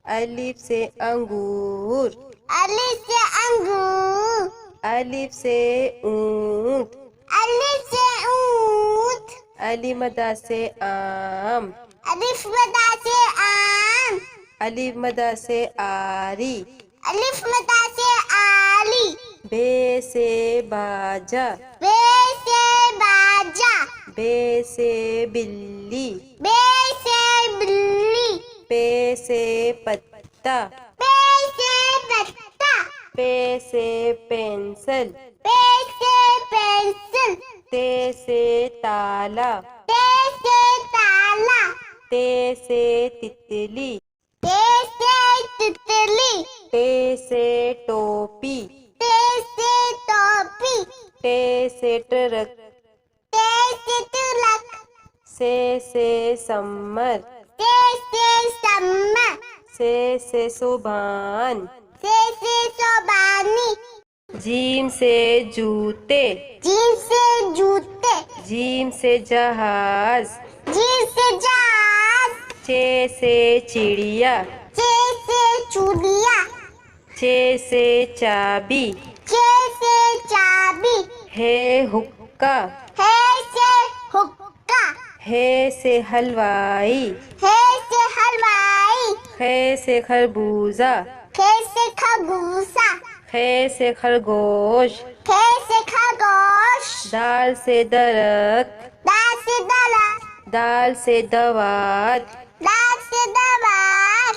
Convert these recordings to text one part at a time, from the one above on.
अलिफ से अंगूर। अलिफ से अंगूर। अलिफ से ऊंट। अलिफ से ऊंट। अलिफ मदा से आम। अलिफ मदा से आम। अलिफ मदा से आरी। अलिफ मदा से आली। बे से बाजा। बे से बाजा। बे से बिल्ली। बे से बिल्ली। पे से पत्ता। पे से पत्ता। पे से पेंसिल। पे से पेंसिल। ते से ताला। ते से ताला। ते से तितली। ते से तितली। टे से टोपी। ते से टोपी। टे से ट्रक। ते से तिलक। से सम्मर। ते से सम्मर। से सुभान। से सोबानी। जीम से जूते। जीम से जूते। जीम से जहाज। जीम से जहाज। चे से चिड़िया। चे से चूड़िया। चे से चाबी। चे से चाबी। है हुक्का। है से हुक्का। है से हलवाई। है से हलवाई। है से खरबूजा। खे से खरबूजा। खे से खरगोश। खे से खरगोश। दाल से दरख्त। दाल से दरख्त। दाल से दवात। दाल से दवात।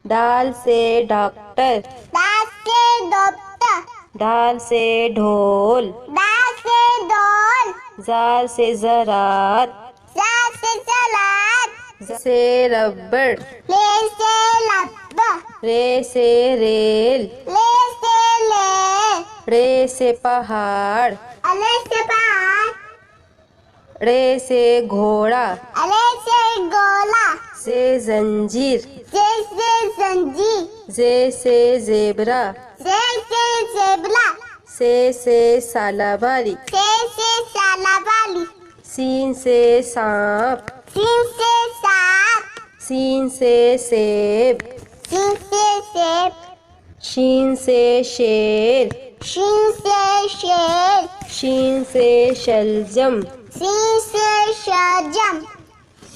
दाल से डॉक्टर। दाल से डॉक्टर। दाल से ढोल। दाल से ढोल। जाल से ज़रात। जाल से ज़रात। ज़ से रबड़। ले से रबर। रे से रेल। ले से ले। रे से पहाड़। अले से पहाड़। रे से घोड़ा। अले से गोला। से जंजीर। जे से जंजीर। जे से ज़ेबरा। जे से ज़ेबरा। से सालाबारी। से सालाबाली। सीन से सांप। सीन से सांप। सीन से सेब। सीन से सेब। शीन से शेर। शीन से शेर। शीन से शलजम। शीन से शलजम।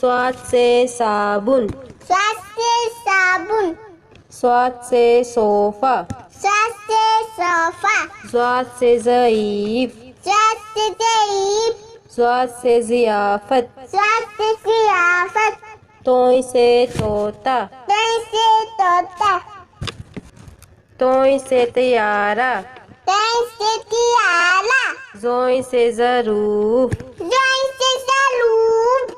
स्वाद से साबुन। स्वाद से साबुन। स्वाद से सोफा। स्वाद से सोफा। स्वाद से ज़ईफ। स्वाद से ज़ईफ। स्वाद से ज़ियाफत। स्वाद से ज़ियाफत। तोय से तोता। तोय से तोता। तोय से तैयारा। तोय से तियारा। जोय से ज़रूफ। जोय से ज़रूफ।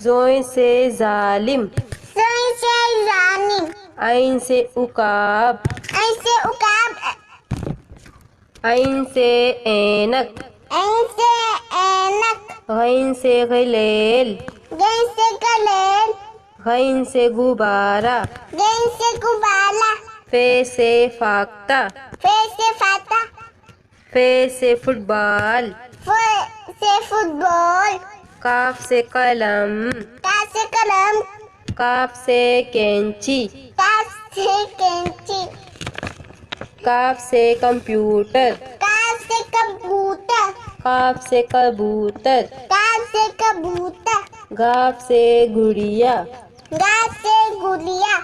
जोय से जालिम। जोय से जालिम। आइन से उकाब। ऐन से उकाब। आइन से ऐनक। ऐन से ऐनक। गैन से गलेल। गैन से गलेल। गैन से गुब्बारा। गैन से गुब्बारा। फे से फाख्ता। फे से फाता। फे से फुटबॉल। फे से फुटबॉल। काफ से कलम। का से कलम। काफ से कैंची। का से कैंची। काफ से कंप्यूटर। का से कबूतर। काफ से कबूतर। का से कबूतर। गाफ से गुड़िया। गा से गुड़िया।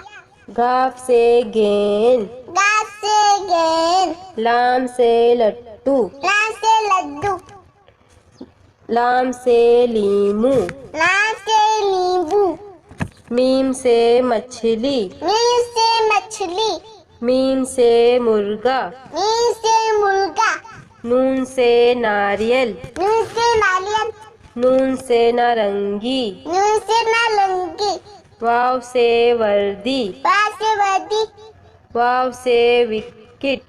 गाफ से गेंद। गा से गेंद। लाम से लट्टू। लाम से लड्डू। लाम से लीमू। लाम से नींबू। मीम से मछली। मीम से मछली। मीम से मुर्गा। मीम से मुर्गा। नून से नारियल। नून से नारियल। नून से नारंगी। नून से नारंगी। वाव से वर्दी। वा से वर्दी। वाव से विकेट।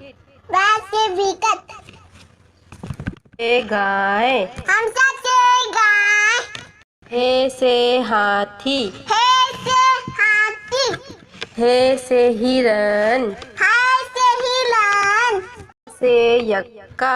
वा से विकेट। ए गाय। हमसा से गाय। हे से हाथी। हे से हाथी। हे से हिरन। हाय से हिरण। से यक्का।